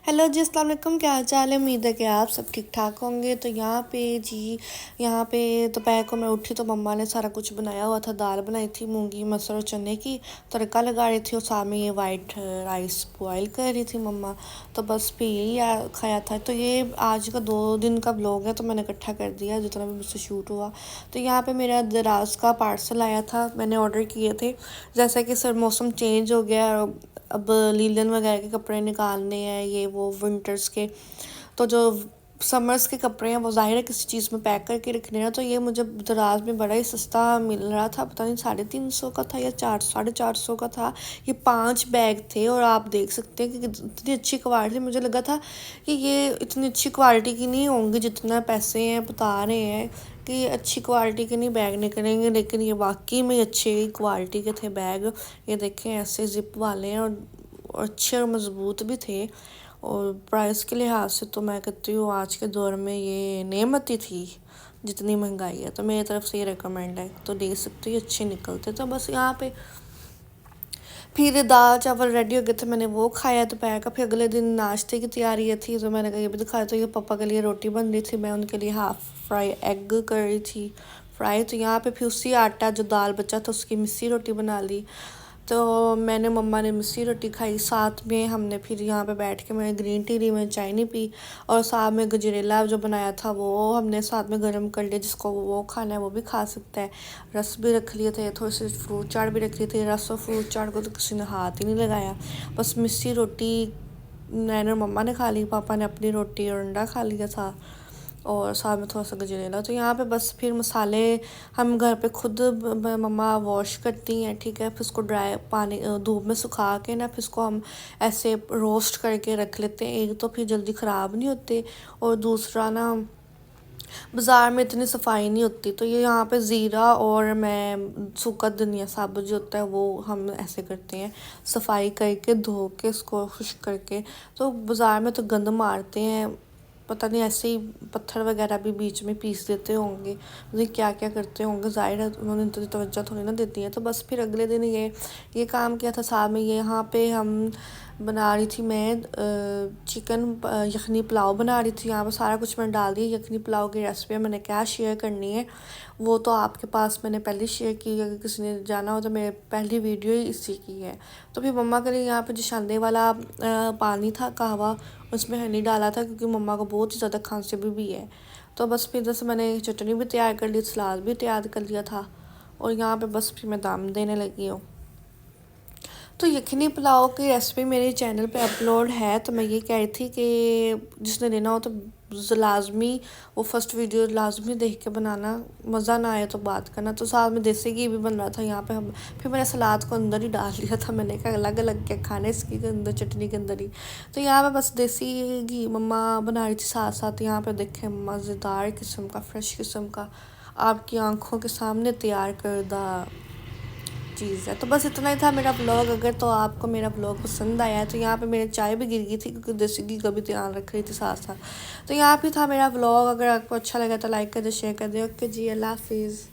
Hello जी, अस्सलाम वालेकुम। क्या हाल चाल है? उम्मीद है कि आप सब ठीक ठाक होंगे। तो यहाँ पे दोपहर को मैं उठी तो मम्मा ने सारा कुछ बनाया हुआ था। दाल बनाई थी मूंगी मसर और चने की, तड़का लगा रही थी और साथ में ये वाइट राइस बॉयल कर रही थी मम्मा। तो बस फिर यही खाया था। तो ये आज का 2 दिन का व्लॉग है, तो मैंने इकट्ठा कर दिया जितना भी मुझसे शूट हुआ। तो यहाँ पे मेरा दराज का पार्सल आया था, मैंने ऑर्डर किए थे। जैसा कि सर मौसम चेंज हो गया, अब लीलन वगैरह के कपड़े निकालने हैं, ये वो विंटर्स के। तो जो समर्स के कपड़े हैं वो ज़ाहिर है किसी चीज़ में पैक करके रखने हैं। तो ये मुझे दराज में बड़ा ही सस्ता मिल रहा था, पता नहीं 350 का था या 450 का था। ये 5 बैग थे और आप देख सकते हैं कि इतनी अच्छी क्वालिटी। मुझे लगा था कि ये इतनी अच्छी क्वालिटी की नहीं होंगी जितना पैसे हैं बता रहे हैं कि अच्छी क्वालिटी के नहीं बैग निकलेंगे, लेकिन ये वाकई में अच्छी क्वालिटी के थे बैग। ये देखें ऐसे जिप वाले हैं और अच्छे और मज़बूत भी थे। और प्राइस के लिहाज से तो मैं कहती हूँ आज के दौर में ये नेमत ही थी, जितनी महंगाई है। तो मेरी तरफ से ये रिकमेंड है, तो ले सकते हो, अच्छे निकलते। तो बस यहाँ पे फिर दाल चावल रेडी हो गए थे, मैंने वो खाया दोपहर का। फिर अगले दिन नाश्ते की तैयारी थी, तो मैंने कहा ये भी दिखाया। तो ये पापा के लिए रोटी बन रही थी, मैं उनके लिए हाफ फ्राई एग कर रही थी फ्राई। तो यहाँ पे फिर उसी आटा जो दाल बचा था उसकी मिस्सी रोटी बना ली। तो मैंने मम्मा ने मिस्सी रोटी खाई, साथ में हमने फिर यहाँ पे बैठ के मैंने ग्रीन टी ली, मैंने चाय नहीं पी। और साथ में गजरेला जो बनाया था वो हमने साथ में गर्म कर लिया, जिसको वो खाना है वो भी खा सकता है। रस भी रख लिए थे, थोड़ी सी फ्रूट चाट भी रख लिए थे। रस और फ्रूट चाट को तो किसी ने हाथ ही नहीं लगाया। बस मिस्सी रोटी मैंने और मम्मा ने खा ली, पापा ने अपनी रोटी और अंडा खा लिया था और साथ में थोड़ा सा गजरेला। तो यहाँ पे बस फिर मसाले हम घर पे खुद मम्मा वॉश करती हैं, ठीक है। फिर उसको ड्राई पानी धूप में सुखा के ना, फिर उसको हम ऐसे रोस्ट करके रख लेते हैं। एक तो फिर जल्दी ख़राब नहीं होते, और दूसरा ना बाज़ार में इतनी सफाई नहीं होती। तो ये यहाँ पे ज़ीरा और मैं सूखा धनिया साबुत जो होता है वो हम ऐसे करते हैं, सफाई करके धो के उसको खुश्क करके। तो बाज़ार में तो गंद मारते हैं, पता नहीं ऐसे ही पत्थर वगैरह भी बीच में पीस देते होंगे, नहीं क्या क्या करते होंगे। ज़ाहिर है उन्होंने इतनी तवज्जो थोड़ी ना देती है। तो बस फिर अगले दिन ये काम किया था। साथ में ये यहाँ पे हम बना रही थी मैं चिकन यखनी पुलाव बना रही थी। यहाँ पर सारा कुछ मैंने डाल दिया। यखनी पुलाव की रेसिपी मैंने क्या शेयर करनी है वो तो आपके पास मैंने पहले शेयर की, अगर किसी ने जाना हो तो मेरे पहली वीडियो ही इसी की है। तो फिर मम्मा के लिए यहाँ पे जो शांदे वाला पानी था कहवा, उसमें हनी डाला था क्योंकि मम्मा को बहुत ही ज़्यादा खांसी भी है। तो बस फिर जैसे मैंने चटनी भी तैयार कर ली, सलाद भी तैयार कर लिया था, और यहाँ पे बस फिर मैं दाम देने लगी हूँ। तो यखनी पुलाव की रेसिपी मेरे चैनल पे अपलोड है। तो मैं ये कह रही थी कि जिसने लेना हो तो लाजमी वो फर्स्ट वीडियो लाजमी देख के बनाना, मज़ा ना आए तो बात करना। तो साथ में देसी घी भी बन रहा था यहाँ पे हम। फिर मैंने सलाद को अंदर ही डाल दिया था, मैंने कहा अलग अलग क्या खाने इसके अंदर, चटनी के अंदर ही। तो यहाँ पे बस देसी घी मम्मा बना रही थी, साथ साथ यहाँ पे देखें मज़ेदार किस्म का, फ्रेश किस्म का, आपकी आंखों के सामने तैयार करदा चीज़ है। तो बस इतना ही था मेरा व्लॉग। अगर तो आपको मेरा व्लॉग पसंद आया है तो यहाँ पे मेरी चाय भी गिर गई थी क्योंकि देसी घी का भी ध्यान रख रही थी साथ साथ। तो यहाँ पे था मेरा व्लॉग। अगर आपको अच्छा लगा तो लाइक कर दे, शेयर कर दे। ओके जी, अल्लाह हाफिज़।